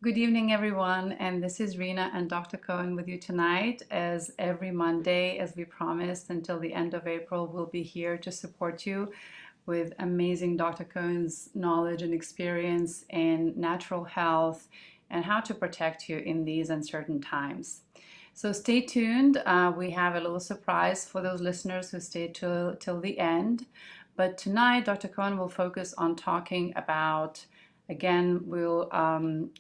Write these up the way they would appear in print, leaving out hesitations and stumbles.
Good evening, everyone, and this is Rina and Dr. Cohen with you tonight. As every Monday, as we promised, until the end of April, we'll be here to support you with amazing Dr. Cohen's knowledge and experience in natural health and how to protect you in these uncertain times. So stay tuned. We have a little surprise for those listeners who stay till the end. But tonight, Dr. Cohen will focus on talking about, again, we'll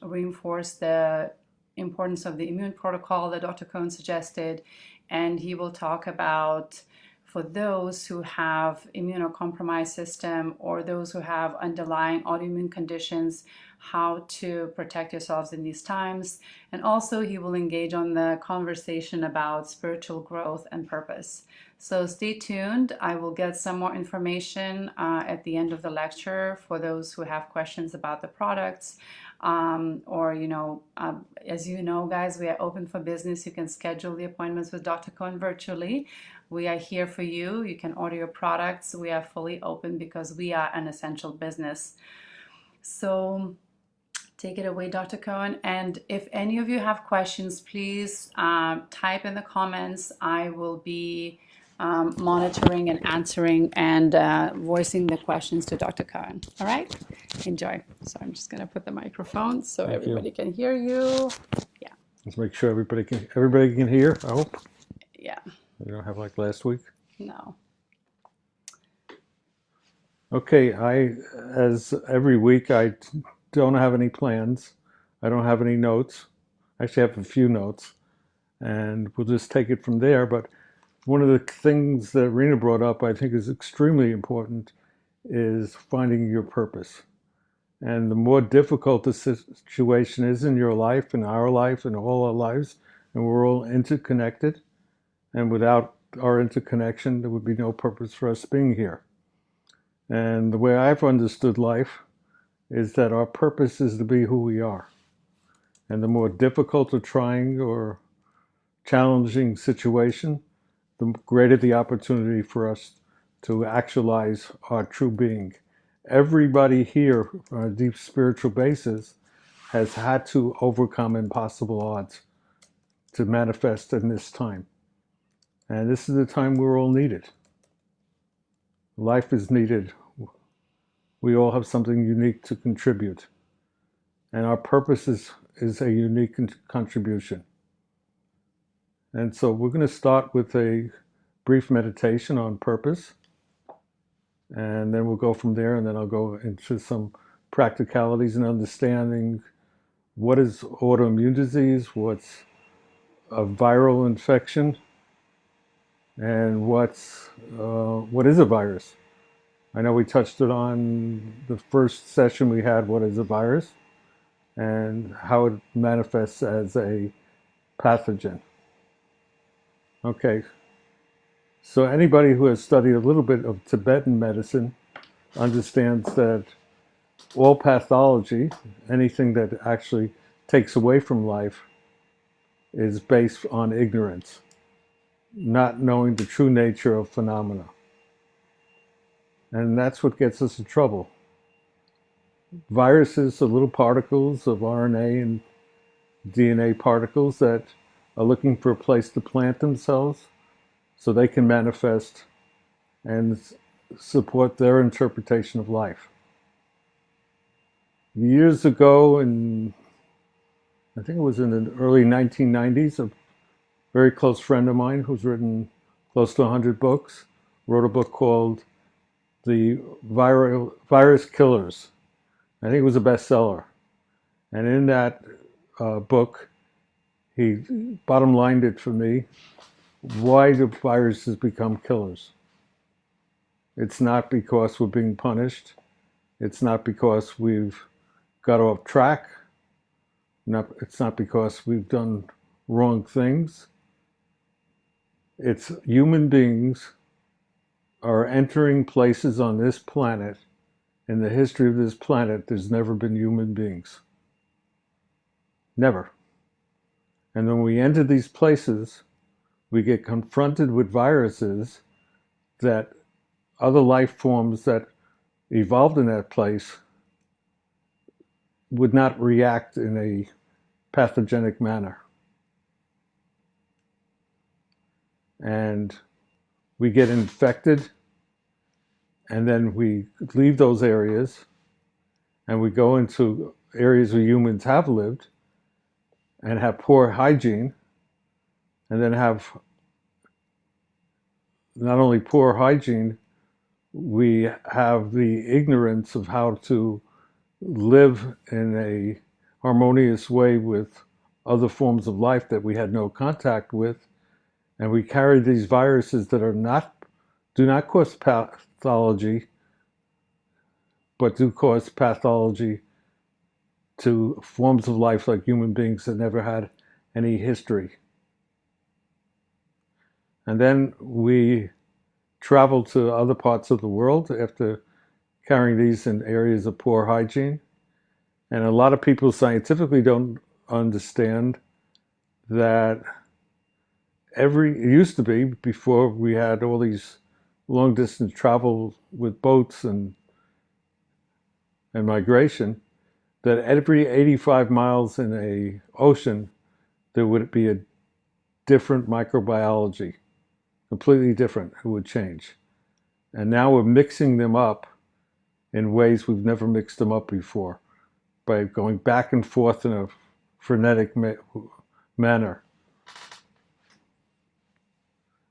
reinforce the importance of the immune protocol that Dr. Cohen suggested, and he will talk about for those who have immunocompromised system or those who have underlying autoimmune conditions, how to protect yourselves in these times. And also he will engage on the conversation about spiritual growth and purpose. So stay tuned. I will get some more information at the end of the lecture for those who have questions about the products. As you know, guys, we are open for business. You can schedule the appointments with Dr. Cohen virtually. We are here for you. You can order your products. We are fully open because we are an essential business. So take it away, Dr. Cohen. And if any of you have questions, please type in the comments. I will be monitoring and answering and voicing the questions to Dr. Cohen. All right? Enjoy. So I'm just going to put the microphone so Thank everybody you. can hear you. Yeah. Let's make sure everybody can hear. I hope Yeah. we don't have like last week. No. Okay, as every week, I don't have any plans. I don't have any notes. I actually have a few notes, and we'll just take it from there. But one of the things that Rina brought up, I think, is extremely important, is finding your purpose. And the more difficult the situation is in your life, in our life, in all our lives, and we're all interconnected, and without our interconnection, there would be no purpose for us being here. And the way I've understood life is that our purpose is to be who we are. And the more difficult or trying or challenging situation, the greater the opportunity for us to actualize our true being. Everybody here on a deep spiritual basis has had to overcome impossible odds to manifest in this time. And this is the time we're all needed. Life is needed. We all have something unique to contribute. And our purpose is a unique contribution. And so we're going to start with a brief meditation on purpose. And then we'll go from there, and then I'll go into some practicalities and understanding what is autoimmune disease, what's a viral infection, and what is a virus. I know we touched it on the first session we had, what is a virus, and how it manifests as a pathogen. Okay, so anybody who has studied a little bit of Tibetan medicine understands that all pathology, anything that actually takes away from life, is based on ignorance, not knowing the true nature of phenomena. And that's what gets us in trouble. Viruses are little particles of RNA and DNA particles that are looking for a place to plant themselves so they can manifest and support their interpretation of life. Years ago, I think it was in the early 1990s, a very close friend of mine who's written close to 100 books, wrote a book called The Virus Killers. I think it was a bestseller. And in that book, he bottom lined it for me. Why do viruses become killers? It's not because we're being punished. It's not because we've got off track. It's not because we've done wrong things. It's human beings are entering places on this planet. In the history of this planet, there's never been human beings. Never. And when we enter these places, we get confronted with viruses that other life forms that evolved in that place would not react in a pathogenic manner. And we get infected, and then we leave those areas and we go into areas where humans have lived and have poor hygiene, and then have not only poor hygiene, we have the ignorance of how to live in a harmonious way with other forms of life that we had no contact with, and we carry these viruses that do not cause pathology, but do cause pathology to forms of life like human beings that never had any history. And then we travel to other parts of the world after carrying these in areas of poor hygiene. And a lot of people scientifically don't understand that it used to be, before we had all these long distance travel with boats and migration, that every 85 miles in a ocean, there would be a different microbiology, completely different, it would change. And now we're mixing them up in ways we've never mixed them up before, by going back and forth in a frenetic manner.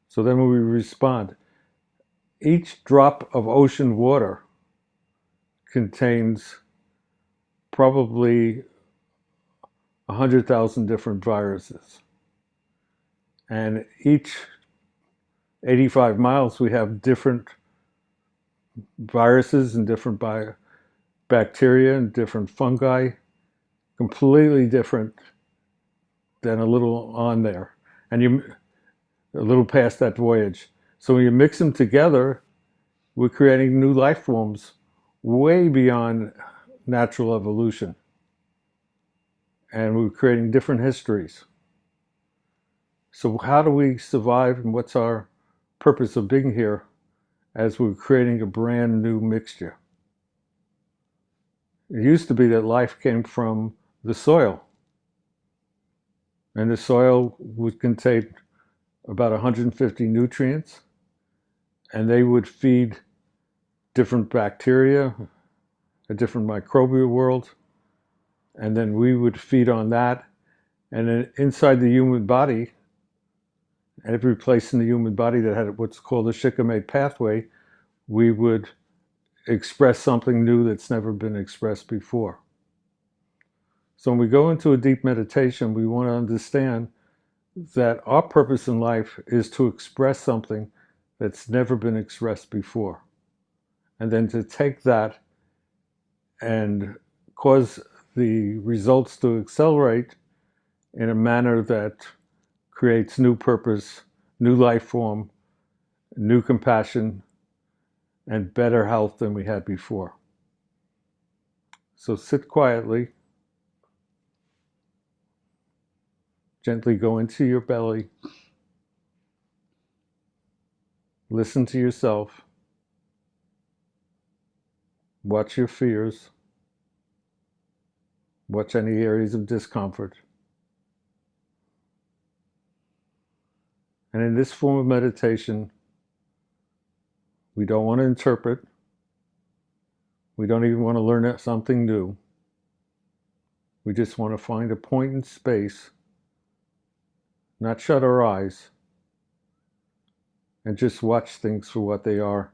So then when we respond, each drop of ocean water contains probably 100,000 different viruses. And each 85 miles, we have different viruses and different bacteria and different fungi, completely different than a little on there. And a little past that voyage. So when you mix them together, we're creating new life forms way beyond natural evolution. And we're creating different histories. So how do we survive, and what's our purpose of being here as we're creating a brand new mixture? It used to be that life came from the soil, and the soil would contain about 150 nutrients, and they would feed different bacteria, a different microbial world, and then we would feed on that. And then inside the human body, every place in the human body that had what's called a shikimate pathway, we would express something new that's never been expressed before. So when we go into a deep meditation, we want to understand that our purpose in life is to express something that's never been expressed before. And then to take that and cause the results to accelerate in a manner that creates new purpose, new life form, new compassion, and better health than we had before. So sit quietly, gently go into your belly, listen to yourself, watch your fears, watch any areas of discomfort. And in this form of meditation, we don't want to interpret. We don't even want to learn something new. We just want to find a point in space, not shut our eyes, and just watch things for what they are,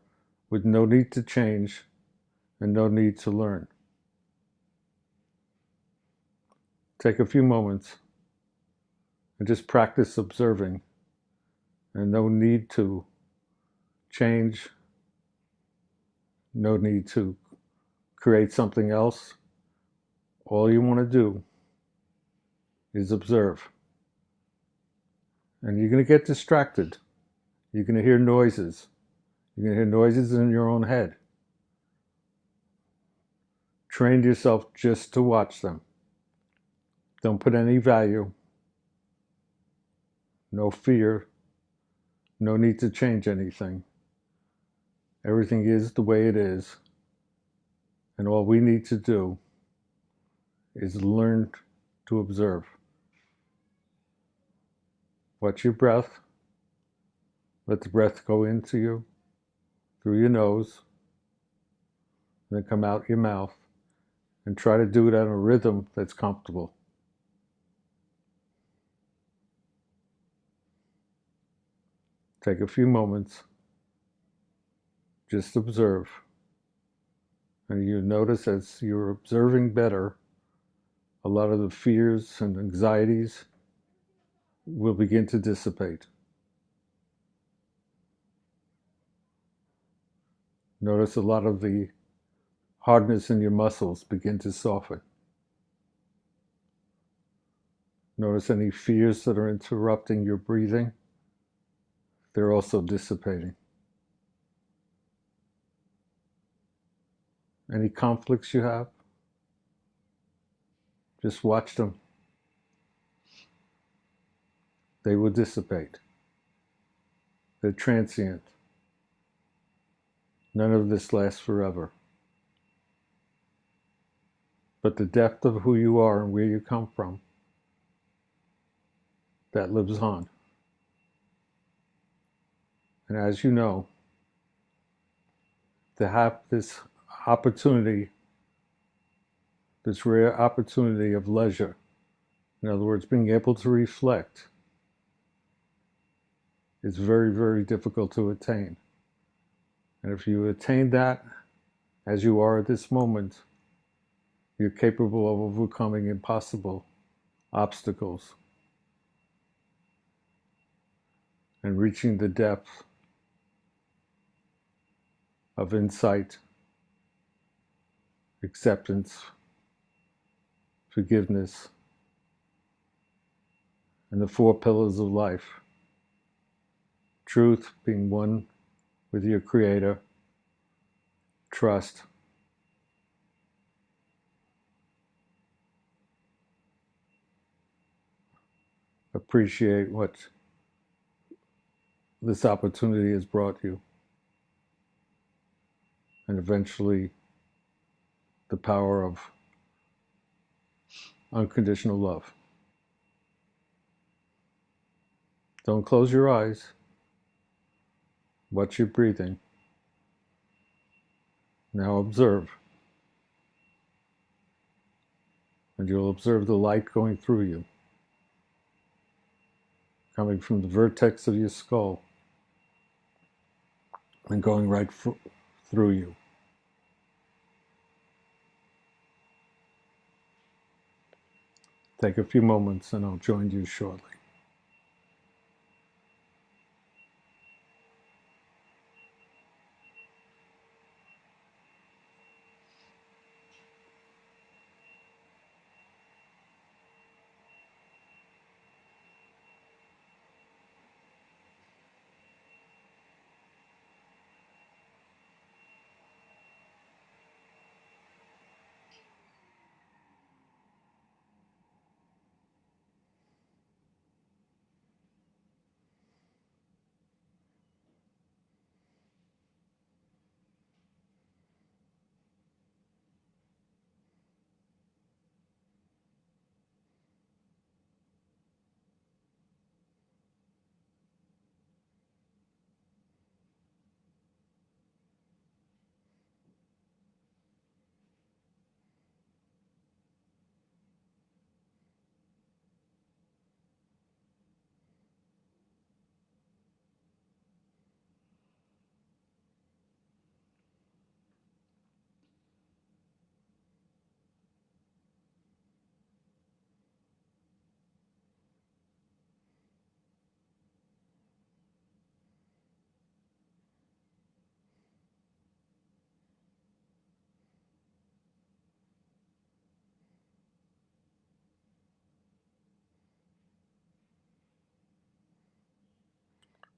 with no need to change and no need to learn. Take a few moments and just practice observing, and no need to change, no need to create something else. All you want to do is observe. And you're going to get distracted. You're going to hear noises. You're going to hear noises in your own head. Train yourself just to watch them. Don't put any value, no fear, no need to change anything. Everything is the way it is. And all we need to do is learn to observe. Watch your breath. Let the breath go into you through your nose, and then come out your mouth, and try to do it at a rhythm that's comfortable. Take a few moments, just observe. And you notice as you're observing better, a lot of the fears and anxieties will begin to dissipate. Notice a lot of the hardness in your muscles begin to soften. Notice any fears that are interrupting your breathing, they're also dissipating. Any conflicts you have, just watch them. They will dissipate. They're transient. None of this lasts forever. But the depth of who you are and where you come from, that lives on. And as you know, to have this opportunity, this rare opportunity of leisure, in other words, being able to reflect, is very, very difficult to attain. And if you attain that, as you are at this moment, you're capable of overcoming impossible obstacles and reaching the depth of insight, acceptance, forgiveness, and the four pillars of life. Truth being one with your Creator, trust, appreciate what this opportunity has brought you, and eventually the power of unconditional love. Don't close your eyes. Watch your breathing. Now observe. And you'll observe the light going through you, coming from the vertex of your skull and going right through you. Take a few moments and I'll join you shortly.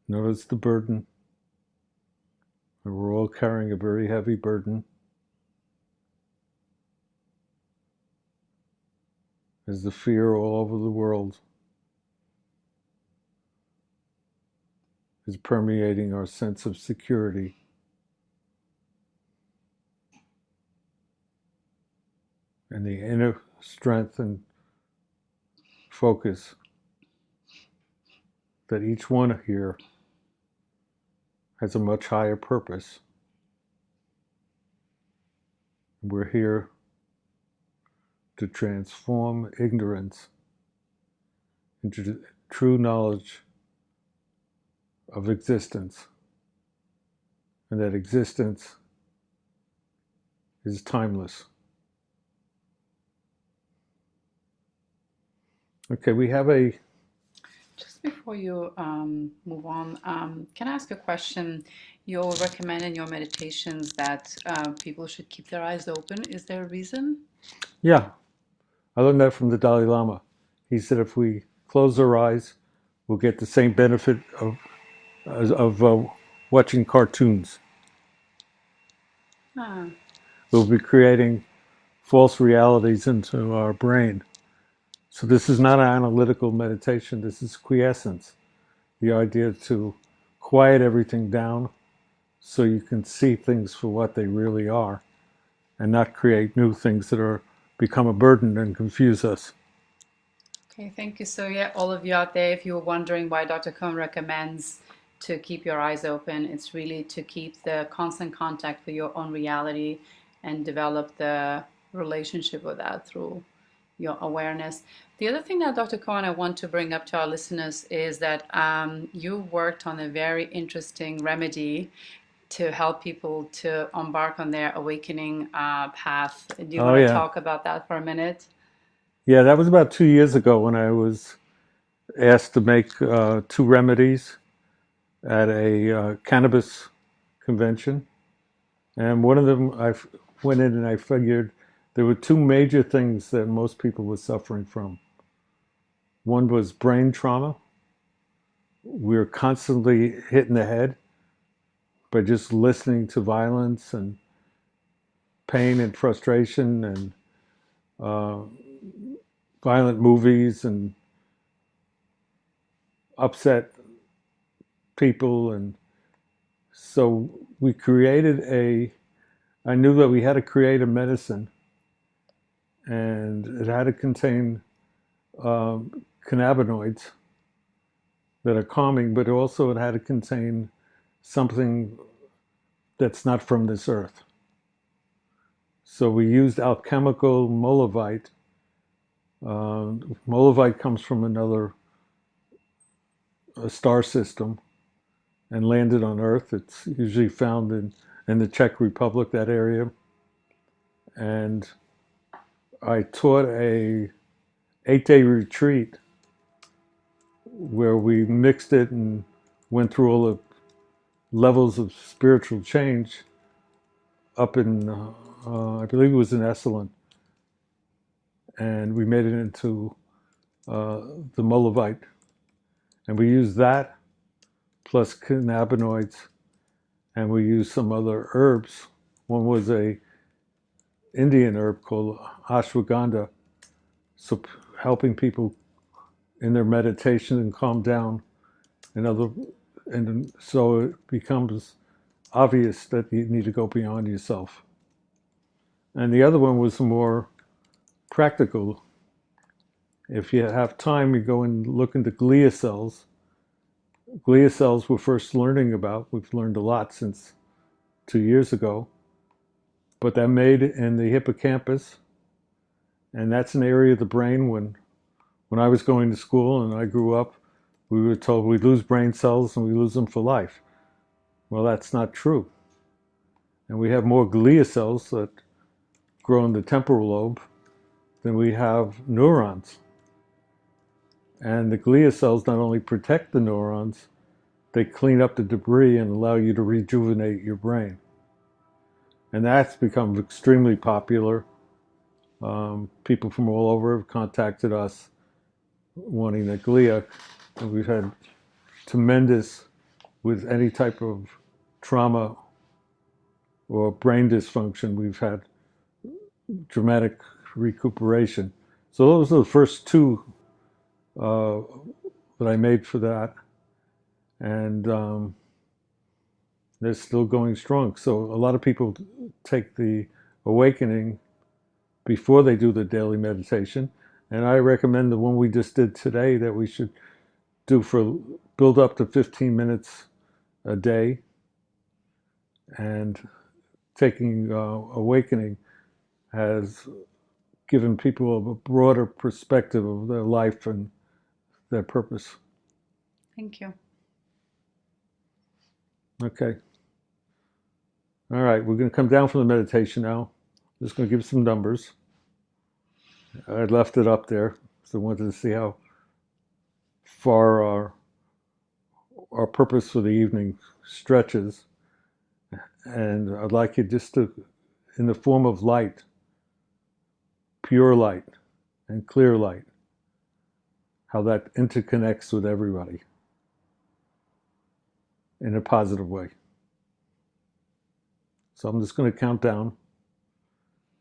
Notice the burden. And we're all carrying a very heavy burden. As the fear all over the world is permeating our sense of security. And the inner strength and focus that each one here has a much higher purpose. We're here to transform ignorance into true knowledge of existence, and that existence is timeless. Okay, we have a. Just before you move on, can I ask a question? You recommend in your meditations that people should keep their eyes open. Is there a reason? Yeah, I learned that from the Dalai Lama. He said if we close our eyes, we'll get the same benefit of watching cartoons. Ah, We'll be creating false realities into our brain. So this is not an analytical meditation. This is quiescence. The idea to quiet everything down so you can see things for what they really are and not create new things that are become a burden and confuse us. okay, thank you. So, yeah, all of you out there, if you were wondering why Dr. Cohen recommends to keep your eyes open, it's really to keep the constant contact with your own reality and develop the relationship with that through your awareness. The other thing that Dr. Cohen I want to bring up to our listeners is that you worked on a very interesting remedy to help people to embark on their awakening path. Do you Oh want to yeah, talk about that for a minute? yeah. That was about 2 years ago when I was asked to make two remedies at a cannabis convention, and one of them went in and I figured there were two major things that most people were suffering from. One was brain trauma. We were constantly hit in the head by just listening to violence and pain and frustration and uh, violent movies and upset people. And so we created I knew that we had to create a medicine and it had to contain cannabinoids that are calming, but also it had to contain something that's not from this earth. So we used alchemical molavite. Molavite comes from another star system and landed on Earth. It's usually found in the Czech Republic, that area. And I taught a 8-day retreat where we mixed it and went through all the levels of spiritual change up in, I believe it was in Esalen. And we made it into the Molavite. And we used that plus cannabinoids, and we used some other herbs. One was a Indian herb called ashwagandha, so helping people in their meditation and calm down, and so it becomes obvious that you need to go beyond yourself. And the other one was more practical. If you have time, you go and look into glia cells. Glia cells we're first learning about. We've learned a lot since 2 years ago, but they're made in the hippocampus, and that's an area of the brain. When I was going to school and I grew up, we were told we lose brain cells and we lose them for life. Well, that's not true. And we have more glia cells that grow in the temporal lobe than we have neurons. And the glia cells not only protect the neurons, they clean up the debris and allow you to rejuvenate your brain. And that's become extremely popular. People from all over have contacted us wanting the glia. And we've had tremendous, with any type of trauma or brain dysfunction, we've had dramatic recuperation. So those are the first two uh, that I made for that, and they're still going strong. So a lot of people take the awakening before they do the daily meditation. And I recommend the one we just did today that we should do for build up to 15 minutes a day. And taking awakening has given people a broader perspective of their life and their purpose. Thank you. Okay. All right, we're going to come down from the meditation now. Just going to give some numbers. I left it up there, so I wanted to see how far our purpose for the evening stretches. And I'd like you just to, in the form of light, pure light and clear light, how that interconnects with everybody in a positive way. So I'm just going to count down.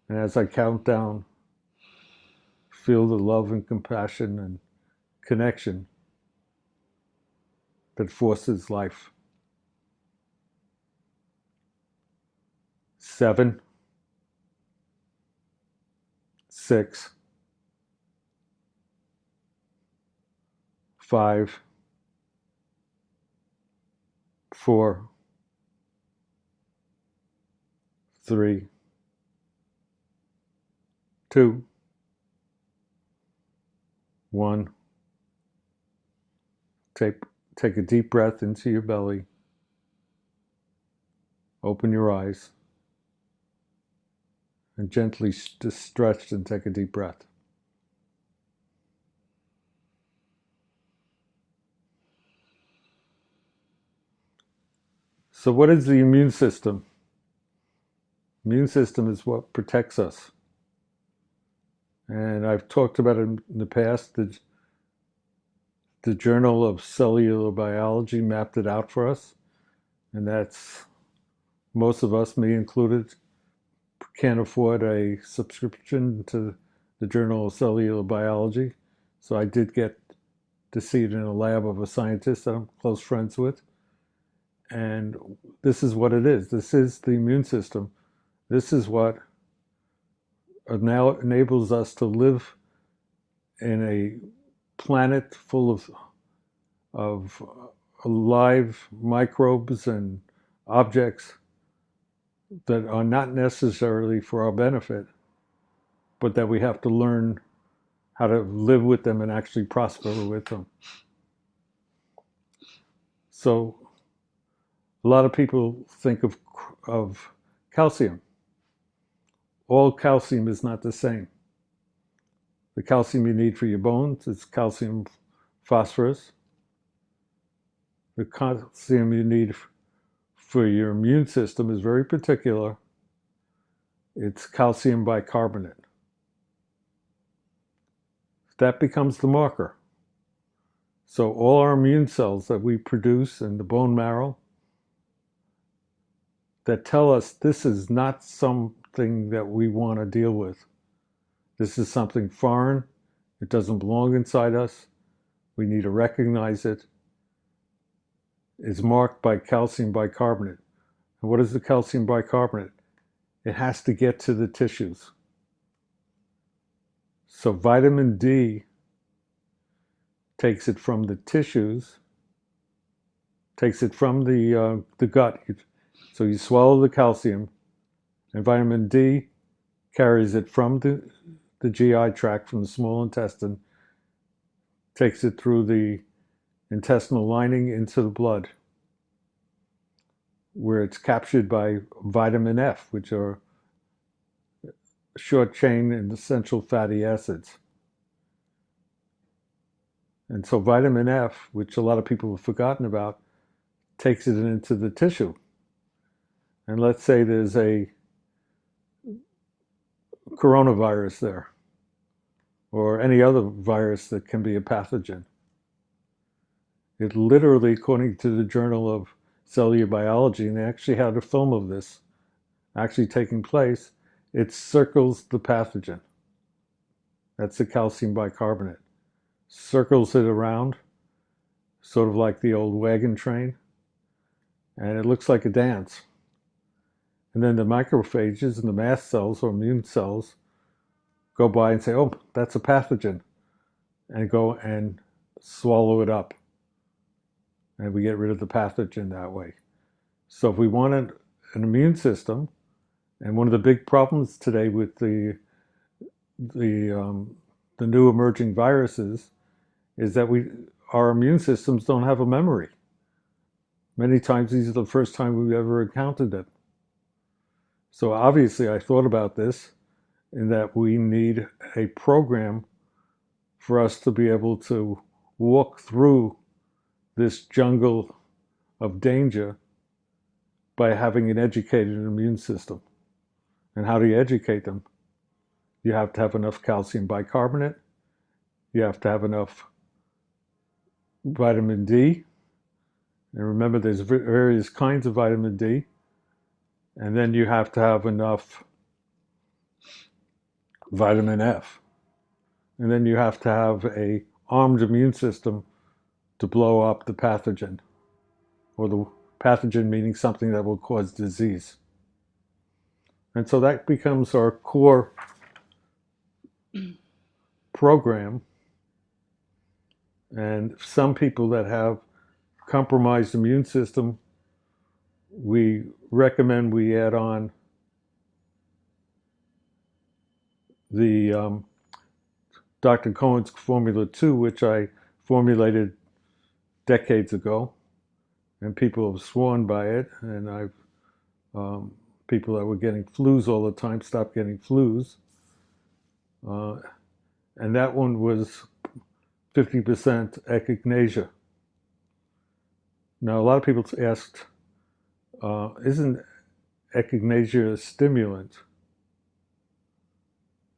And as I count down, feel the love and compassion and connection that forces life. 7, 6, 5, 4, 3, 2, 1. Take a deep breath into your belly. Open your eyes. And gently just stretch and take a deep breath. So what is the immune system? Immune system is what protects us. And I've talked about it in the past. The Journal of Cellular Biology mapped it out for us. And that's, most of us, me included, can't afford a subscription to the Journal of Cellular Biology. So I did get to see it in a lab of a scientist that I'm close friends with. And this is what it is. This is the immune system. This is what now enables us to live in a planet full of live microbes and objects that are not necessarily for our benefit, but that we have to learn how to live with them and actually prosper with them. So a lot of people think of calcium. All calcium is not the same. The calcium you need for your bones is calcium phosphorus. The calcium you need for your immune system is very particular. It's calcium bicarbonate. That becomes the marker. So all our immune cells that we produce in the bone marrow that tell us this is not something that we want to deal with. This is something foreign. It doesn't belong inside us. We need to recognize it. It's marked by calcium bicarbonate. And what is the calcium bicarbonate? It has to get to the tissues. So vitamin D takes it from the tissues, takes it from the gut. So you swallow the calcium, and vitamin D carries it from the GI tract, from the small intestine, takes it through the intestinal lining into the blood, where it's captured by vitamin F, which are short chain and essential fatty acids. And so vitamin F, which a lot of people have forgotten about, takes it into the tissue. And let's say there's a coronavirus there, or any other virus that can be a pathogen. It literally, according to the Journal of Cellular Biology, and they actually had a film of this actually taking place, it circles the pathogen. That's the calcium bicarbonate. Circles it around, sort of like the old wagon train, and it looks like a dance. And then the macrophages and the mast cells or immune cells go by and say, oh, that's a pathogen, and go and swallow it up. And we get rid of the pathogen that way. So if we wanted an immune system, and one of the big problems today with the the new emerging viruses is that our immune systems don't have a memory. Many times these are the first time we've ever encountered it. So obviously I thought about this in that we need a program for us to be able to walk through this jungle of danger by having an educated immune system. And how do you educate them? You have to have enough calcium bicarbonate. You have to have enough vitamin D. And remember, there's various kinds of vitamin D. And then you have to have enough vitamin F. And then you have to have a armed immune system to blow up the pathogen, or the pathogen meaning something that will cause disease. And so that becomes our core program. And some people that have compromised immune system, we recommend we add on the Dr. Cohen's Formula 2, which I formulated decades ago, and people have sworn by it. And people that were getting flus all the time stopped getting flus. And that one was 50% echinacea. Now, a lot of people asked, isn't echinacea a stimulant?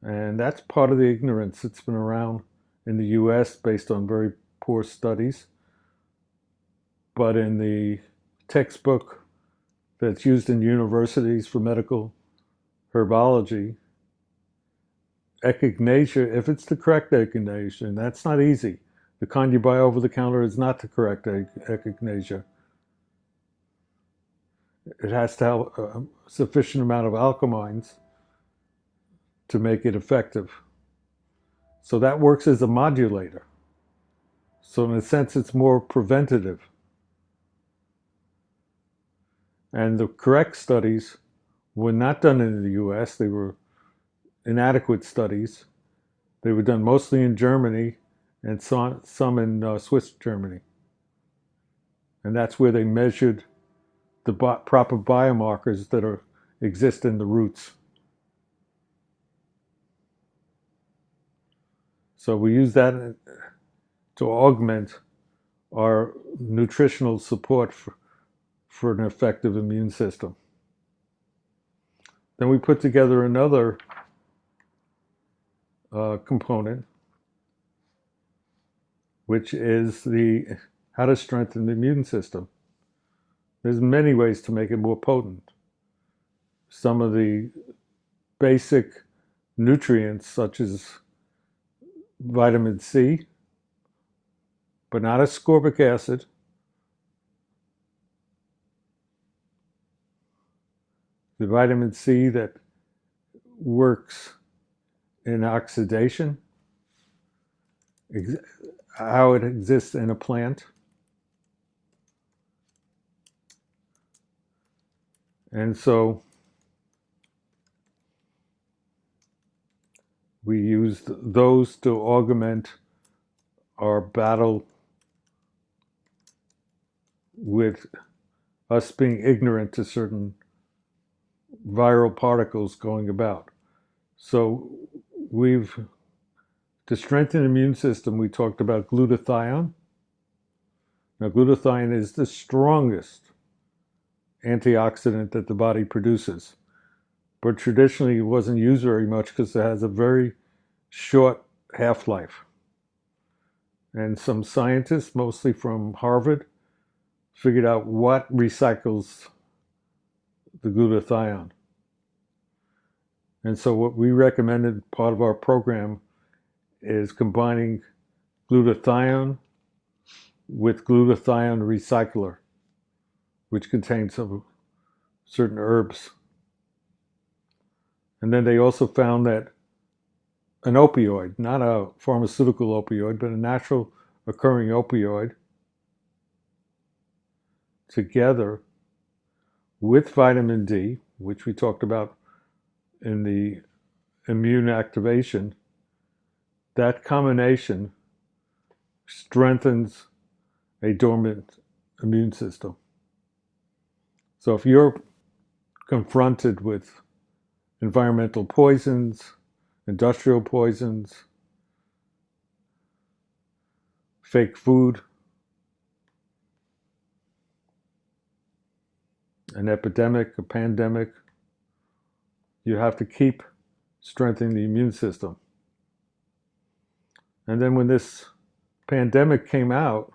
And that's part of the ignorance that's been around in the US based on very poor studies. But in the textbook that's used in universities for medical herbology, echinacea, if it's the correct echinacea, and that's not easy, the kind you buy over the counter is not the correct echinacea. It has to have a sufficient amount of alkemines to make it effective. So that works as a modulator. So in a sense, it's more preventative. And the correct studies were not done in the US. They were inadequate studies. They were done mostly in Germany and some in Swiss Germany. And that's where they measured the proper biomarkers that exist in the roots. So we use that to augment our nutritional support for an effective immune system. Then we put together another component, which is how to strengthen the immune system. There's many ways to make it more potent. Some of the basic nutrients, such as vitamin C, but not ascorbic acid, the vitamin C that works in oxidation, how it exists in a plant. And so we used those to augment our battle with us being ignorant to certain viral particles going about. So to strengthen the immune system, we talked about glutathione. Now, glutathione is the strongest antioxidant that the body produces, but traditionally it wasn't used very much because it has a very short half-life. And some scientists, mostly from Harvard, figured out what recycles the glutathione. And so what we recommended, part of our program, is combining glutathione with glutathione recycler, which contains some certain herbs. And then they also found that an opioid, not a pharmaceutical opioid, but a natural occurring opioid, together with vitamin D, which we talked about in the immune activation, that combination strengthens a dormant immune system. So if you're confronted with environmental poisons, industrial poisons, fake food, an epidemic, a pandemic, you have to keep strengthening the immune system. And then when this pandemic came out,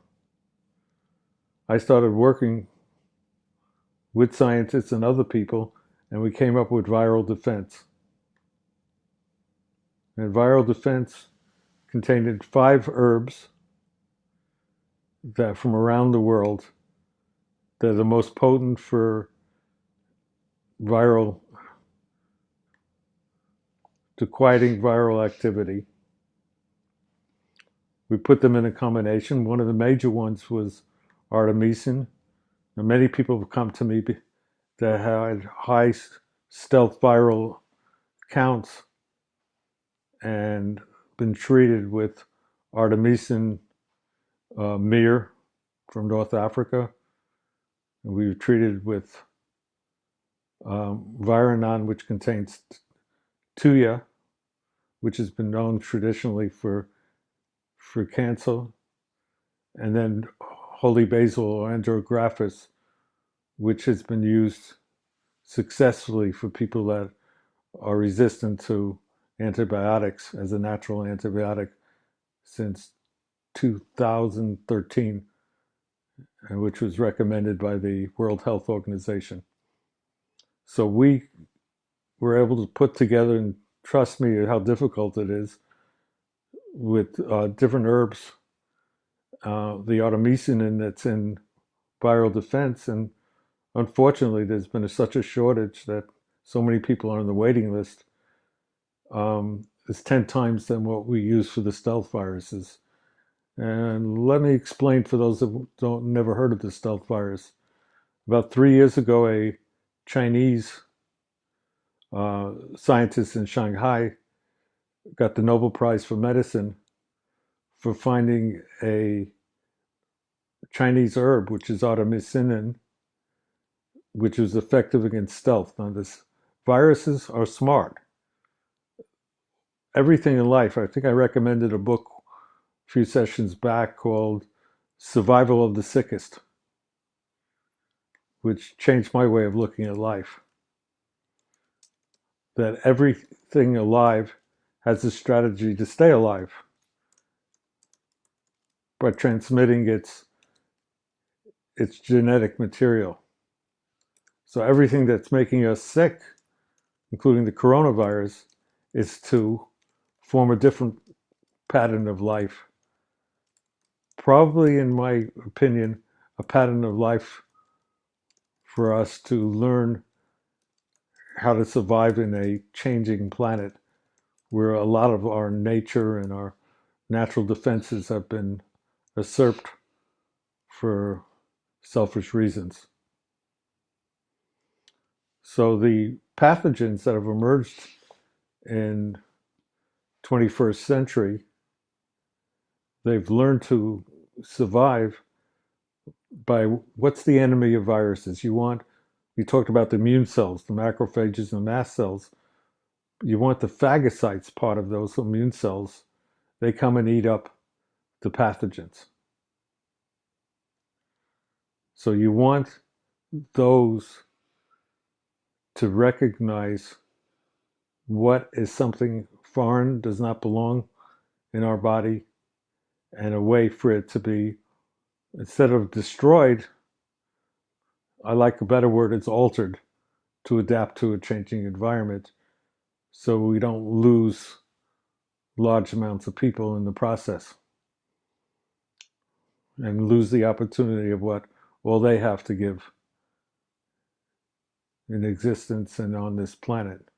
I started working with scientists and other people, and we came up with viral defense. And viral defense contained 5 herbs that from around the world that are the most potent for viral, to quieting viral activity. We put them in a combination. One of the major ones was artemisinin. And many people have come to me that had high stealth viral counts and been treated with artemisinin Mir from North Africa. And we were treated with Viranon, which contains Tuya, which has been known traditionally for cancer, and then holy basil or andrographis, which has been used successfully for people that are resistant to antibiotics as a natural antibiotic since 2013, and which was recommended by the World Health Organization. So we were able to put together, and trust me how difficult it is, with different herbs, the artemisinin that's in viral defense. And unfortunately, there's been such a shortage that so many people are on the waiting list. It's 10 times than what we use for the stealth viruses. And let me explain for those that don't never heard of the stealth virus. About 3 years ago, a Chinese scientist in Shanghai got the Nobel Prize for Medicine for finding a Chinese herb, which is artemisinin, which is effective against stealth. Now, this viruses are smart. Everything in life. I think I recommended a book a few sessions back called Survival of the Sickest, which changed my way of looking at life. That everything alive has a strategy to stay alive by transmitting its genetic material. So everything that's making us sick, including the coronavirus, is to form a different pattern of life. Probably, in my opinion, a pattern of life for us to learn how to survive in a changing planet where a lot of our nature and our natural defenses have been usurped for selfish reasons. So the pathogens that have emerged in 21st century, they've learned to survive by what's the enemy of viruses. You talked about the immune cells, the macrophages and the mast cells. You want the phagocytes part of those immune cells. They come and eat up the pathogens. So you want those to recognize what is something foreign, does not belong in our body, and a way for it to be, instead of destroyed, I like a better word, it's altered to adapt to a changing environment so we don't lose large amounts of people in the process and lose the opportunity of what all they have to give in existence and on this planet.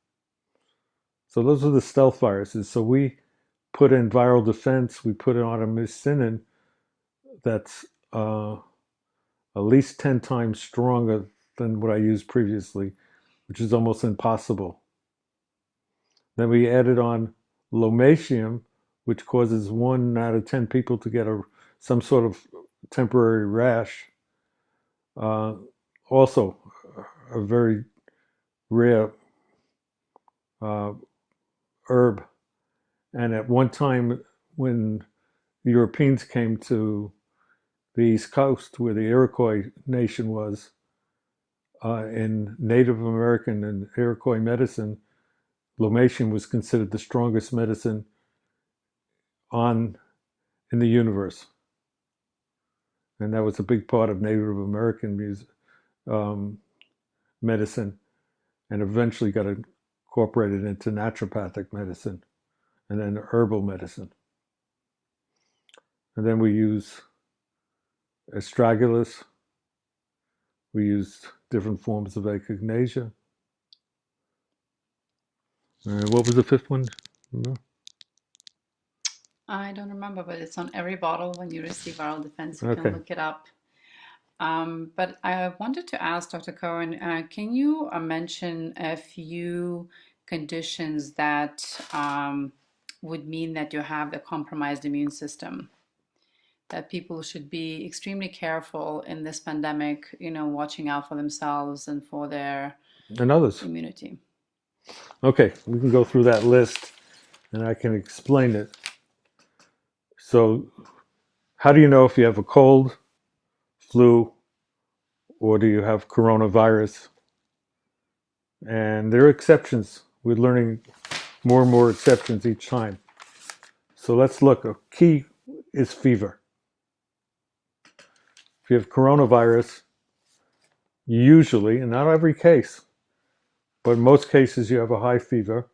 So those are the stealth viruses. So we put in viral defense, we put it on a artemisinin that's at least 10 times stronger than what I used previously, which is almost impossible. Then we added on lomatium, which causes 1 out of 10 people to get some sort of temporary rash. Uh, Also, a very rare uh, herb. And at one time, when the Europeans came to the East Coast, where the Iroquois nation was, in Native American and Iroquois medicine, lomatium was considered the strongest medicine on in the universe, and that was a big part of Native American um, medicine, and eventually got incorporated into naturopathic medicine and then herbal medicine. And then we use astragalus. We used different forms of echinacea. What was the fifth one? I don't remember, but it's on every bottle. When you receive viral defense, you can Okay. look it up. But I wanted to ask Dr. Cohen, can you mention a few conditions that would mean that you have a compromised immune system? That people should be extremely careful in this pandemic, watching out for themselves and for their And others. immunity. Okay, we can go through that list and I can explain it. So, how do you know if you have a cold, flu, or do you have coronavirus? And there are exceptions. We're learning more and more exceptions each time. So let's look. A key is fever. If you have coronavirus, usually, and not every case, but in most cases, you have a high fever.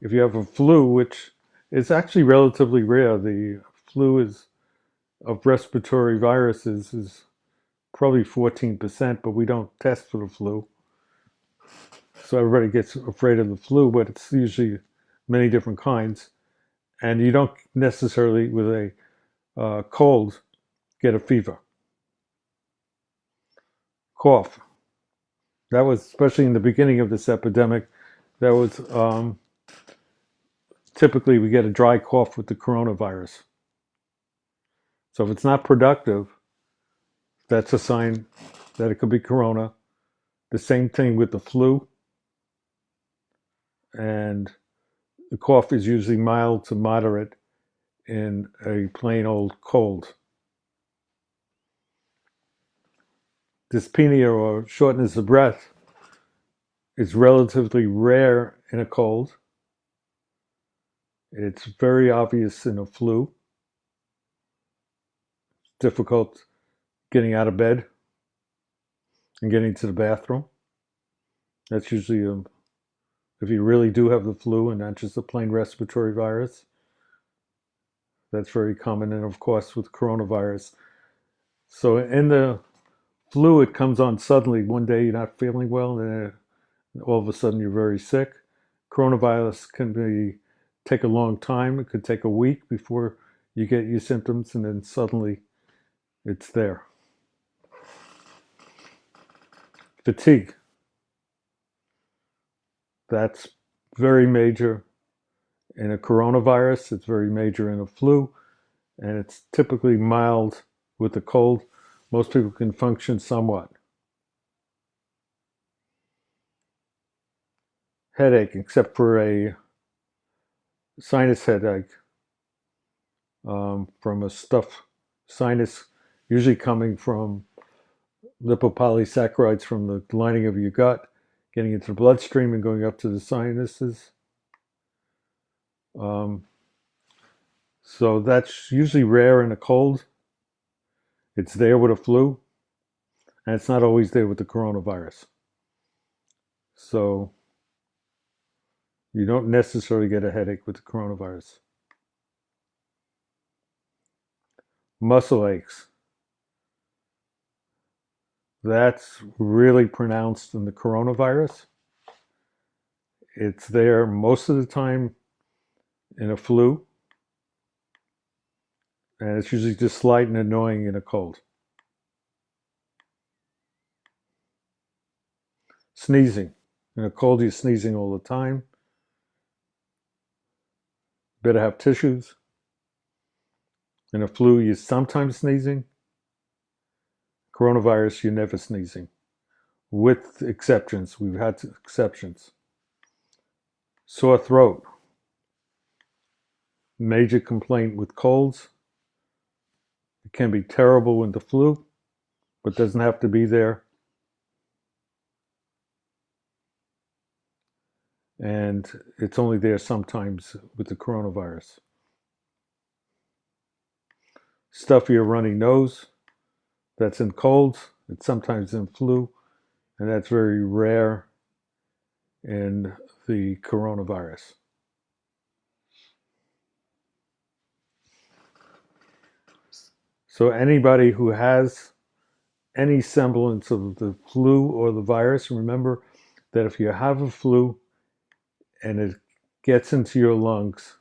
If you have a flu, which is actually relatively rare, the flu is of respiratory viruses is probably 14%, but we don't test for the flu. So everybody gets afraid of the flu, but it's usually many different kinds. And you don't necessarily, with a cold, get a fever. Cough. That was, especially in the beginning of this epidemic, that was typically we get a dry cough with the coronavirus. So if it's not productive, that's a sign that it could be corona. The same thing with the flu. And the cough is usually mild to moderate in a plain old cold. Dyspnea or shortness of breath is relatively rare in a cold. It's very obvious in a flu. It's difficult getting out of bed and getting to the bathroom. That's usually if you really do have the flu and not just a plain respiratory virus. That's very common, and of course with coronavirus. So in the flu, it comes on suddenly. One day you're not feeling well, and then all of a sudden you're very sick. Coronavirus can take a long time. It could take a week before you get your symptoms, and then suddenly it's there. Fatigue. That's very major in a coronavirus. It's very major in a flu, and it's typically mild with a cold. Most people can function somewhat. Headache, except for a sinus headache from a stuffed sinus, usually coming from lipopolysaccharides from the lining of your gut, getting into the bloodstream and going up to the sinuses. Um, so that's usually rare in a cold. It's there with a flu, and it's not always there with the coronavirus. So you don't necessarily get a headache with the coronavirus. Muscle aches. That's really pronounced in the coronavirus. It's there most of the time in a flu, and it's usually just slight and annoying in a cold. Sneezing. In a cold, you're sneezing all the time. Better have tissues. In a flu, you're sometimes sneezing. Coronavirus, you're never sneezing. With exceptions. We've had exceptions. Sore throat. Major complaint with colds. It can be terrible with the flu, but doesn't have to be there. And it's only there sometimes with the coronavirus. Stuffy or runny nose. That's in colds. It's sometimes in flu, and that's very rare in the coronavirus. So anybody who has any semblance of the flu or the virus, remember that if you have a flu and it gets into your lungs,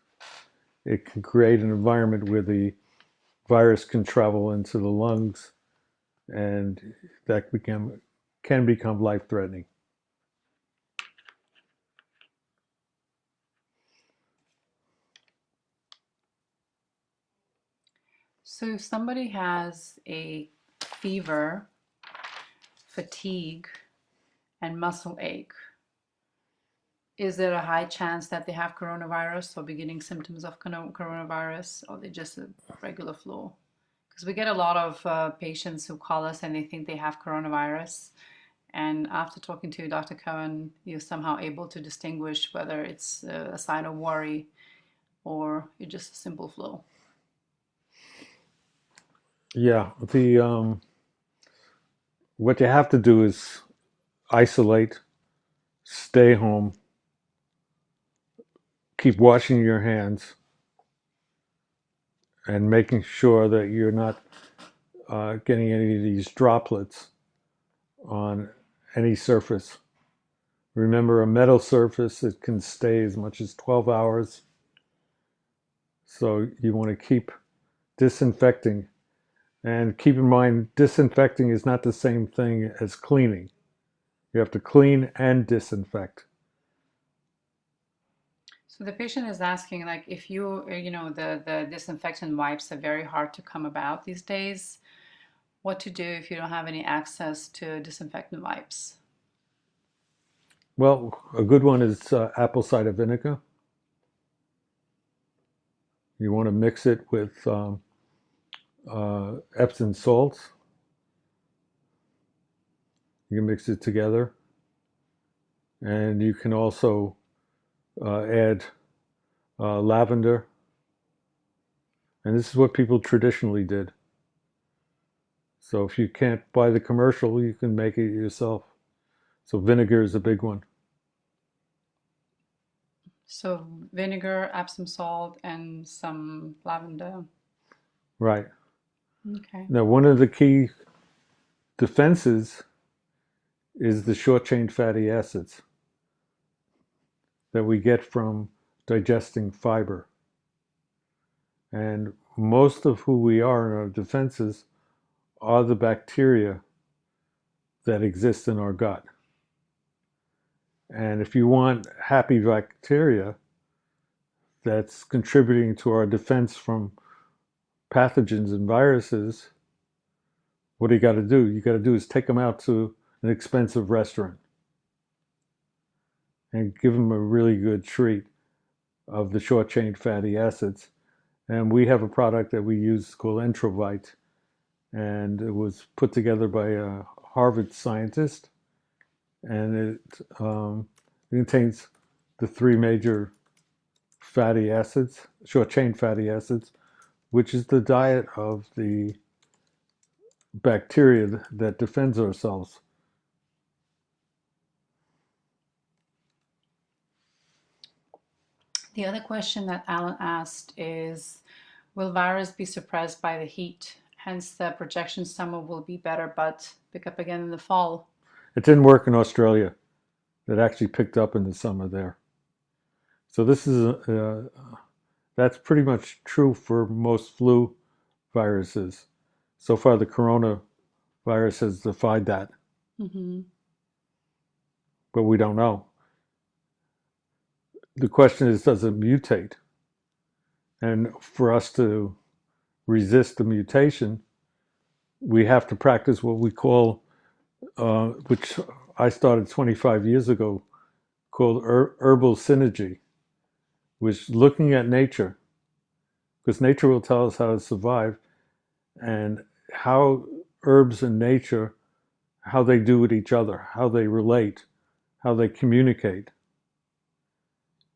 it can create an environment where the virus can travel into the lungs, and that can become life-threatening. So if somebody has a fever, fatigue, and muscle ache, is there a high chance that they have coronavirus or beginning symptoms of coronavirus, or they just a regular flu? Because we get a lot of patients who call us and they think they have coronavirus. And after talking to Dr. Cohen, you're somehow able to distinguish whether it's a sign of worry or it's just a simple flu. Yeah, the what you have to do is isolate, stay home, keep washing your hands, and making sure that you're not getting any of these droplets on any surface. Remember, a metal surface, it can stay as much as 12 hours. So you want to keep disinfecting. And keep in mind, disinfecting is not the same thing as cleaning. You have to clean and disinfect. So the patient is asking, like, if the disinfectant wipes are very hard to come about these days, what to do if you don't have any access to disinfectant wipes? Well, a good one is apple cider vinegar. You want to mix it with Epsom salts. You can mix it together. And you can also add lavender. And this is what people traditionally did. So if you can't buy the commercial, you can make it yourself. So vinegar is a big one. So vinegar, Epsom salt, and some lavender. Right. Okay. Now, one of the key defenses is the short chain fatty acids that we get from digesting fiber. And most of who we are in our defenses are the bacteria that exist in our gut. And if you want happy bacteria that's contributing to our defense from pathogens and viruses, what do you got to do? You got to do is take them out to an expensive restaurant and give them a really good treat of the short chain fatty acids. And we have a product that we use called Entrovite, and it was put together by a Harvard scientist, and it contains the three major fatty acids, short chain fatty acids, which is the diet of the bacteria that defends ourselves. The other question that Alan asked is, will virus be suppressed by the heat? Hence, the projection summer will be better, but pick up again in the fall. It didn't work in Australia. It actually picked up in the summer there. So this is That's pretty much true for most flu viruses. So far, the coronavirus has defied that, Hmm. but we don't know. The question is, does it mutate? And for us to resist the mutation, we have to practice what we call, which I started 25 years ago, called herbal synergy, which is looking at nature, because nature will tell us how to survive, and how herbs and nature, how they do with each other, how they relate, how they communicate.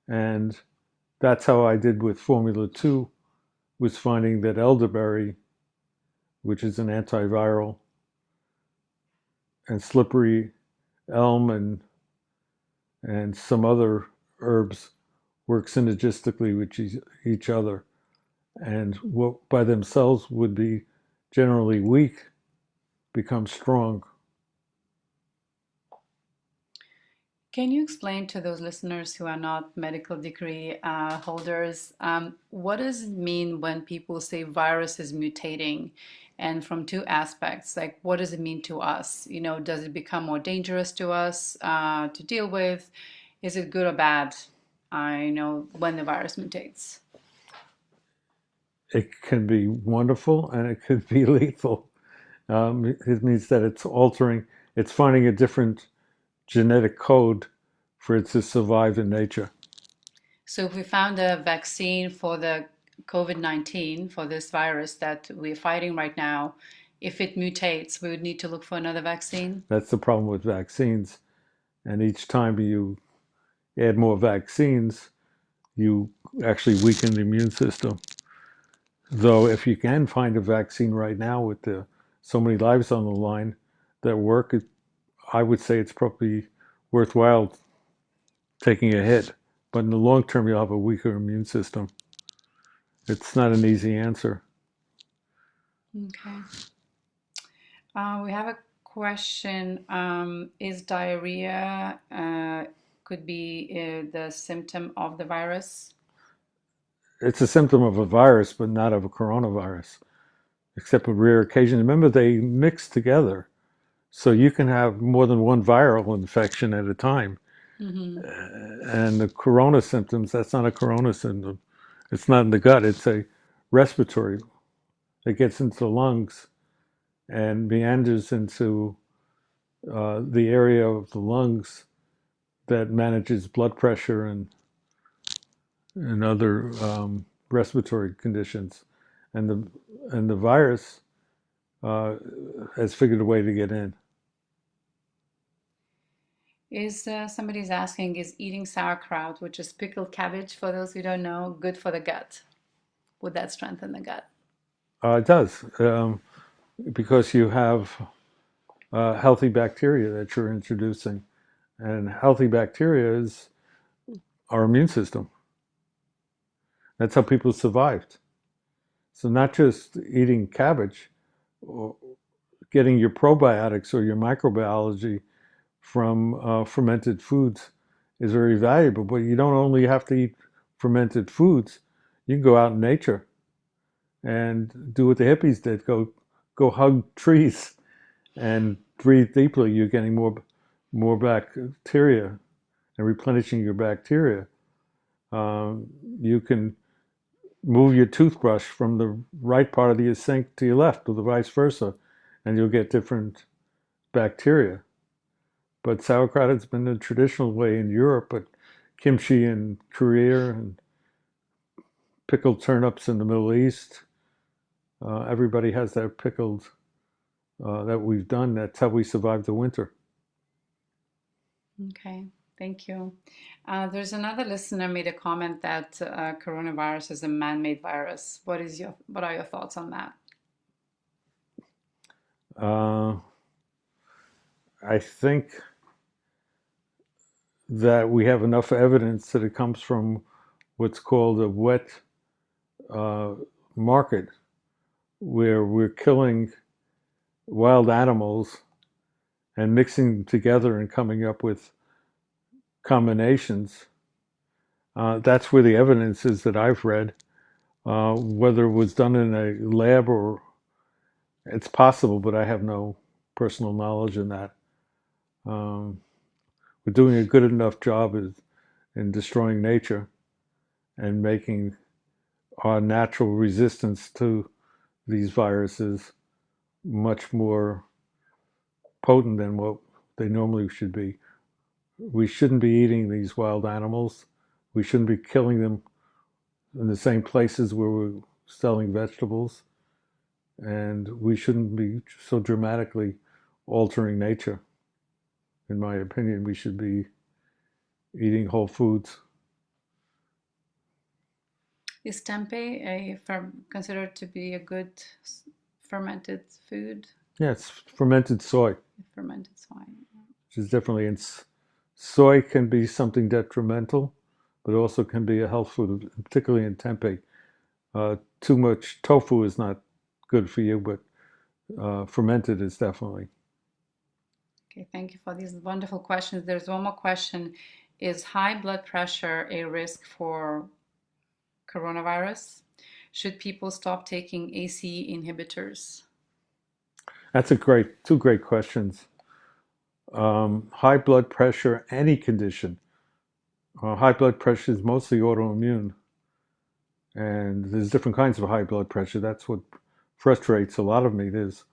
And that's how I did with Formula 2, was finding that elderberry, which is an antiviral, and slippery elm and some other herbs work synergistically with each other. And what by themselves would be generally weak become strong. Can you explain to those listeners who are not medical degree holders, what does it mean when people say virus is mutating? And from two aspects, like what does it mean to us? You know, does it become more dangerous to us to deal with? Is it good or bad? I know when the virus mutates. It can be wonderful and it could be lethal. It means that it's altering, it's finding a different genetic code for it to survive in nature. So if we found a vaccine for the COVID-19, for this virus that we're fighting right now, if it mutates, we would need to look for another vaccine. That's the problem with vaccines. And each time you add more vaccines, you actually weaken the immune system. Though, if you can find a vaccine right now with so many lives on the line that work, I would say it's probably worthwhile taking a hit. But in the long term, you'll have a weaker immune system. It's not an easy answer. Okay. We have a question. Is diarrhea could be the symptom of the virus? It's a symptom of a virus, but not of a coronavirus, except with rare occasions. Remember, they mix together. So you can have more than one viral infection at a time. Hmm. And the corona symptoms, that's not a corona symptom. It's not in the gut, it's a respiratory. It gets into the lungs and meanders into the area of the lungs that manages blood pressure and other respiratory conditions. And the virus uh, has figured a way to get in. Is somebody's asking, is eating sauerkraut, which is pickled cabbage, for those who don't know, good for the gut? Would that strengthen the gut? It does, because you have healthy bacteria that you're introducing. And healthy bacteria is our immune system. That's how people survived. So, not just eating cabbage, or getting your probiotics or your microbiology from fermented foods is very valuable. But you don't only have to eat fermented foods, you can go out in nature and do what the hippies did, go hug trees and breathe deeply. You're getting more bacteria and replenishing your bacteria. You can move your toothbrush from the right part of the sink to your left, or the vice versa, and you'll get different bacteria. But sauerkraut has been the traditional way in Europe, but kimchi in Korea and pickled turnips in the Middle East, everybody has their pickled that we've done. That's how we survived the winter. Okay, thank you. There's another listener made a comment that coronavirus is a man-made virus. What are your thoughts on that? Uh, I think that we have enough evidence that it comes from what's called a wet uh, market, where we're killing wild animals and mixing them together and coming up with combinations. That's where the evidence is that I've read. Whether it was done in a lab or it's possible, but I have no personal knowledge in that. Um, we're doing a good enough job in destroying nature and making our natural resistance to these viruses much more potent than what they normally should be. We shouldn't be eating these wild animals. We shouldn't be killing them in the same places where we're selling vegetables. And we shouldn't be so dramatically altering nature. In my opinion, we should be eating whole foods. Is tempeh considered to be a good fermented food? Yeah, it's fermented soy, Fermented soy. which is definitely in soy can be something detrimental, but also can be a health food, particularly in tempeh. Too much tofu is not good for you, but fermented is definitely. Okay, thank you for these wonderful questions. There's one more question. Is high blood pressure a risk for coronavirus? Should people stop taking ACE inhibitors? That's two great questions. High blood pressure, any condition. High blood pressure is mostly autoimmune, and there's different kinds of high blood pressure. That's what frustrates a lot of me. There's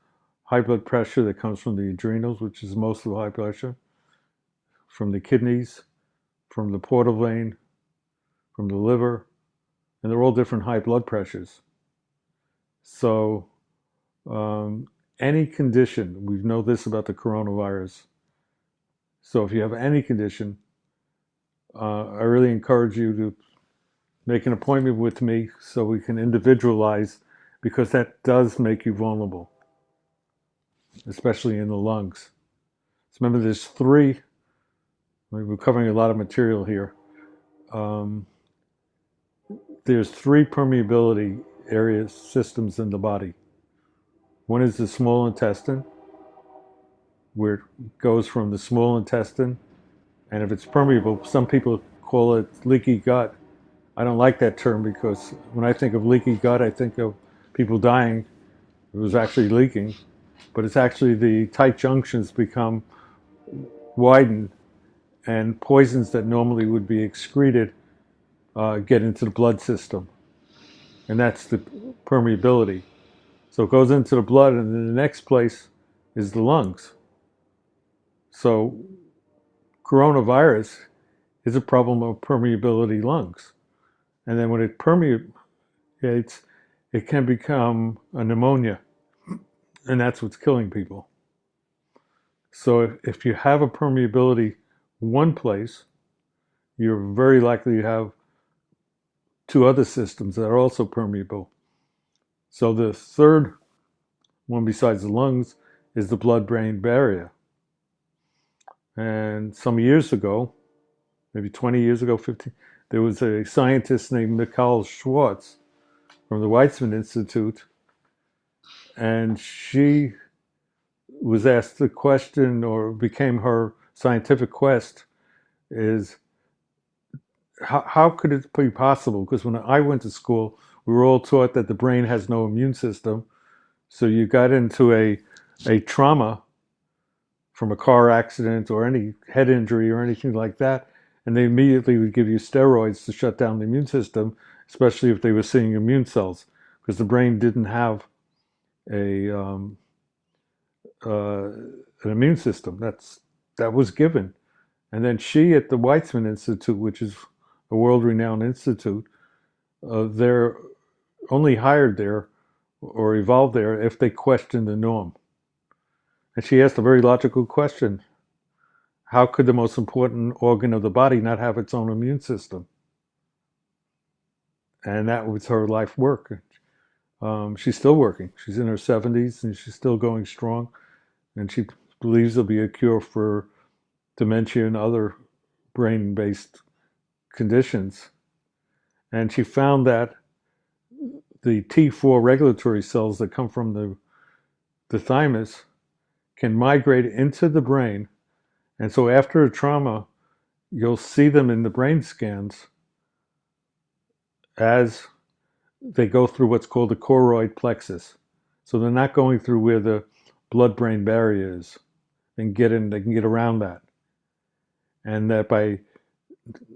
high blood pressure that comes from the adrenals, which is most of the high pressure, from the kidneys, from the portal vein, from the liver, and they're all different high blood pressures. So, um, any condition, we know this about the coronavirus. So, if you have any condition, I really encourage you to make an appointment with me so we can individualize because that does make you vulnerable, especially in the lungs. So remember, there's three. We're covering a lot of material here. Um, there's three permeability areas systems in the body. One is the small intestine, where it goes from the small intestine, and if it's permeable, some people call it leaky gut. I don't like that term because when I think of leaky gut, I think of people dying. It was actually leaking, but it's actually the tight junctions become widened, and poisons that normally would be excreted get into the blood system, and that's the permeability. So it goes into the blood, and then the next place is the lungs. So coronavirus is a problem of permeability lungs, and then when it permeates, it can become a pneumonia, and that's what's killing people. So if you have a permeability one place, you're very likely to have two other systems that are also permeable. So the third one besides the lungs is the blood-brain barrier. And some years ago, maybe 20 years ago, 15, there was a scientist named Mikhail Schwartz from the Weizmann Institute, and she was asked the question, or became her scientific quest, is how could it be possible? Because when I went to school, we were all taught that the brain has no immune system. So you got into a trauma from a car accident or any head injury or anything like that, and they immediately would give you steroids to shut down the immune system, especially if they were seeing immune cells, because the brain didn't have a an immune system. That was given. And then she at the Weizmann Institute, which is a world-renowned institute, they're only hired there or evolved there if they question the norm. And she asked a very logical question. How could the most important organ of the body not have its own immune system? And that was her life work. She's still working. She's in her 70s and she's still going strong. And she believes there'll be a cure for dementia and other brain based conditions. And she found that the T4 regulatory cells that come from the thymus can migrate into the brain. And so after a trauma, you'll see them in the brain scans as they go through what's called the choroid plexus. So they're not going through where the blood-brain barrier is and get in, they can get around that. And that by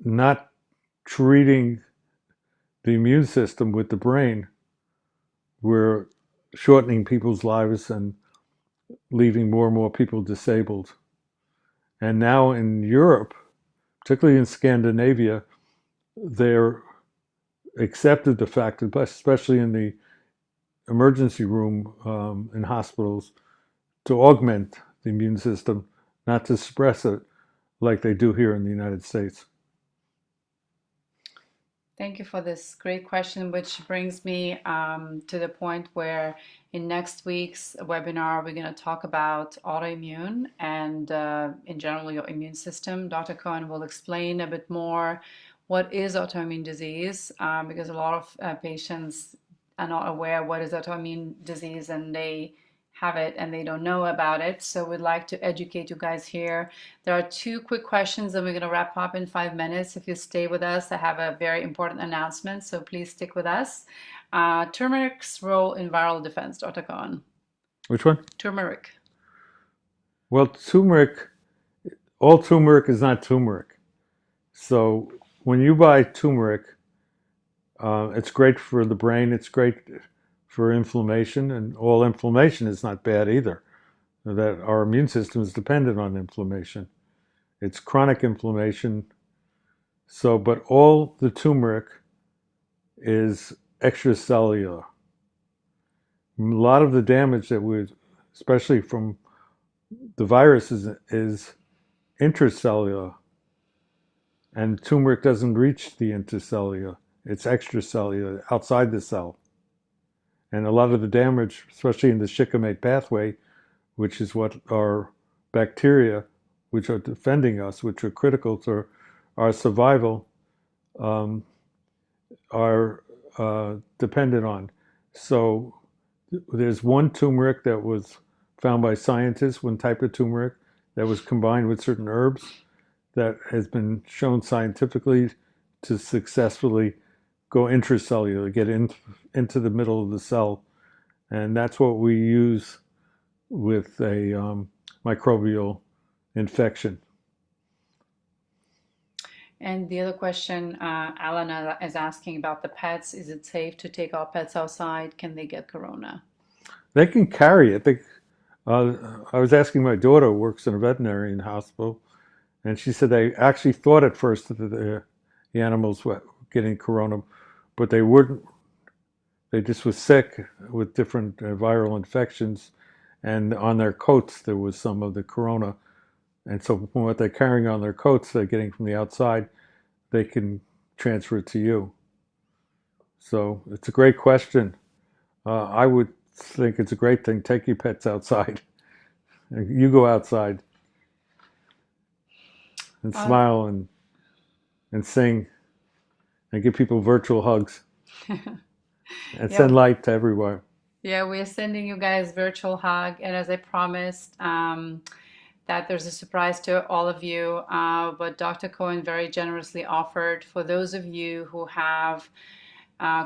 not treating the immune system with the brain, we're shortening people's lives and leaving more and more people disabled. And now in Europe, particularly in Scandinavia, they're accepted the fact, especially in the emergency room in hospitals, to augment the immune system, not to suppress it like they do here in the United States. Thank you for this great question, which brings me to the point where in next week's webinar, we're going to talk about autoimmune and in general your immune system. Dr. Cohen will explain a bit more what is autoimmune disease because a lot of patients are not aware what is autoimmune disease and they have it and they don't know about it. So we'd like to educate you guys here. There are two quick questions and we're going to wrap up in 5 minutes. If you stay with us, I have a very important announcement, so please stick with us. Turmeric's role in viral defense, Dr. Cohen. Which one? Turmeric. Well, turmeric, all turmeric is not turmeric. So when you buy turmeric, it's great for the brain, it's great for inflammation, and all inflammation is not bad either. That our immune system is dependent on inflammation. It's chronic inflammation. So, but all the turmeric is extracellular. A lot of the damage that we, especially from the viruses, is intracellular. And turmeric doesn't reach the intercellular. It's extracellular, outside the cell. And a lot of the damage, especially in the shikimate pathway, which is what our bacteria, which are defending us, which are critical to our survival, um, are dependent on. So there's one turmeric that was found by scientists, one type of turmeric that was combined with certain herbs that has been shown scientifically to successfully go intracellular, get into the middle of the cell. And that's what we use with a microbial infection. And the other question, Alan is asking about the pets. Is it safe to take our pets outside? Can they get corona? They can carry it. I was asking my daughter, who works in a veterinary hospital, and she said they actually thought at first that the animals were getting corona, but they wouldn't. They just were sick with different viral infections, and on their coats there was some of the corona. And so from what they're carrying on their coats, they're getting from the outside, they can transfer it to you. So it's a great question. I would think it's a great thing. Take your pets outside. You go outside and Uh, smile and sing and give people virtual hugs and yeah, send light to everywhere. yeah, we're sending you guys virtual hug, and as I promised, that there's a surprise to all of you. But Dr. Cohen very generously offered for those of you who have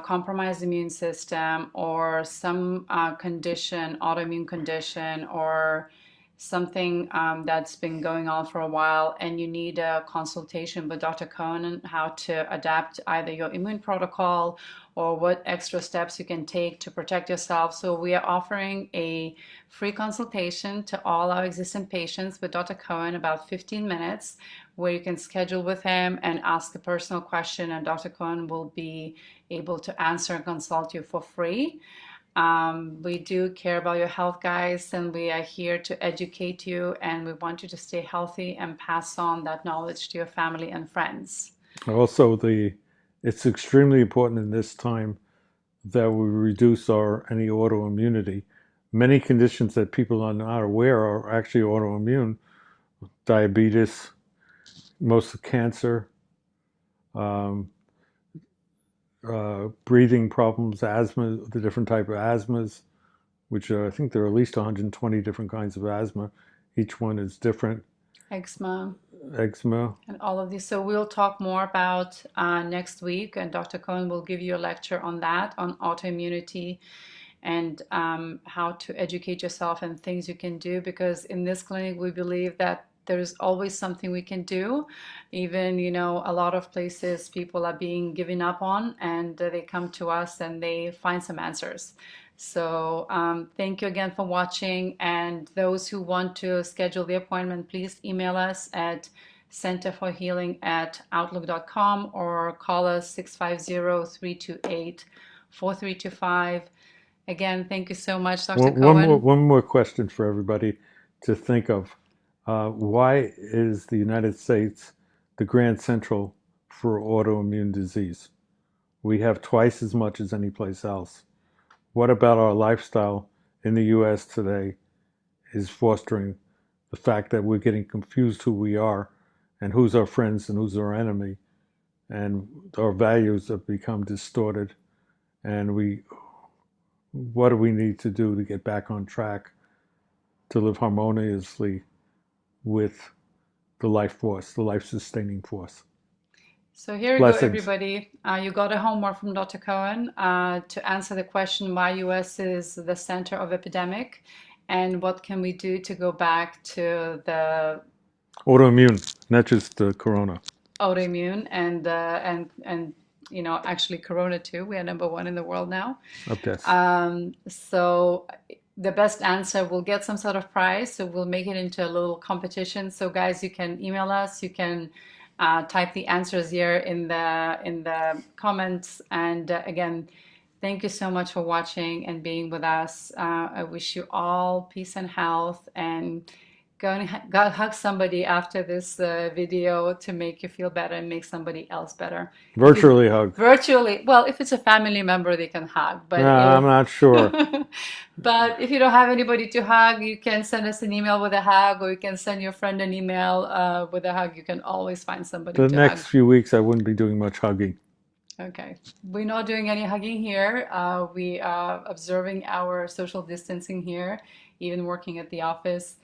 compromised immune system or some condition, autoimmune condition, or something that's been going on for a while, and you need a consultation with Dr. Cohen on how to adapt either your immune protocol or what extra steps you can take to protect yourself. So we are offering a free consultation to all our existing patients with Dr. Cohen, about 15 minutes, where you can schedule with him and ask a personal question, and Dr. Cohen will be able to answer and consult you for free. We do care about your health, guys, and we are here to educate you, and we want you to stay healthy and pass on that knowledge to your family and friends. Also, it's extremely important in this time that we reduce our any autoimmunity. Many conditions that people are not aware are actually autoimmune: diabetes, most of cancer, um, breathing problems, asthma, the different type of asthmas, which are, I think there are at least 120 different kinds of asthma. Each one is different. Eczema. eczema. and all of these. So we'll talk more about next week, and Dr. Cohen will give you a lecture on that, on autoimmunity and how to educate yourself and things you can do. Because in this clinic, we believe that there's always something we can do. Even, a lot of places people are being given up on, and they come to us and they find some answers. So thank you again for watching. And those who want to schedule the appointment, please email us at centerforhealing@outlook.com or call us 650-328-4325. Again, thank you so much, Dr. Cohen. One more question for everybody to think of. Why is the United States the Grand Central for autoimmune disease? We have twice as much as any place else. What about our lifestyle in the U.S. today is fostering the fact that we're getting confused who we are and who's our friends and who's our enemy, and our values have become distorted, and what do we need to do to get back on track to live harmoniously with the life force, the life sustaining force? So here you go, Blessings. everybody. You got a homework from Dr. Cohen to answer the question why US is the center of epidemic and what can we do to go back to the Autoimmune, not just the corona. autoimmune and actually corona too. We are number one in the world now. Okay. So the best answer will get some sort of prize. So we'll make it into a little competition. So guys, you can email us. You can type the answers here in the comments. And again, thank you so much for watching and being with us. I wish you all peace and health, and go hug somebody after this video to make you feel better and make somebody else better. Virtually hug. Virtually. Well, if it's a family member, they can hug. But I'm not sure. but if you don't have anybody to hug, you can send us an email with a hug, or you can send your friend an email with a hug. You can always find somebody The to next hug. few weeks, I wouldn't be doing much hugging. Okay. We're not doing any hugging here. We are observing our social distancing here, even working at the office.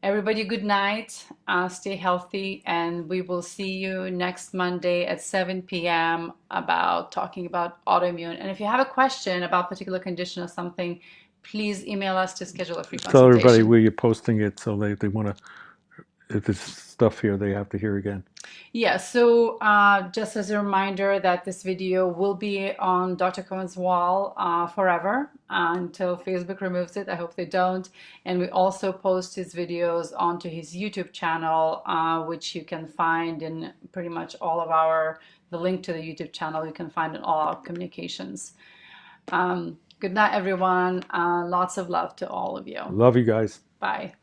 Everybody, good night. Stay healthy, and we will see you next Monday at 7 p.m. talking about autoimmune. And if you have a question about a particular condition or something, please email us to schedule a free Tell everybody consultation. where you're posting it, so they want to, if there's stuff here, they have to hear again. Yeah, so just as a reminder that this video will be on Dr. Cohen's wall forever until Facebook removes it. I hope they don't. And we also post his videos onto his YouTube channel, which you can find in pretty much all of the link to the YouTube channel you can find in all our communications. Good night, everyone. Lots of love to all of you. Love you guys. Bye.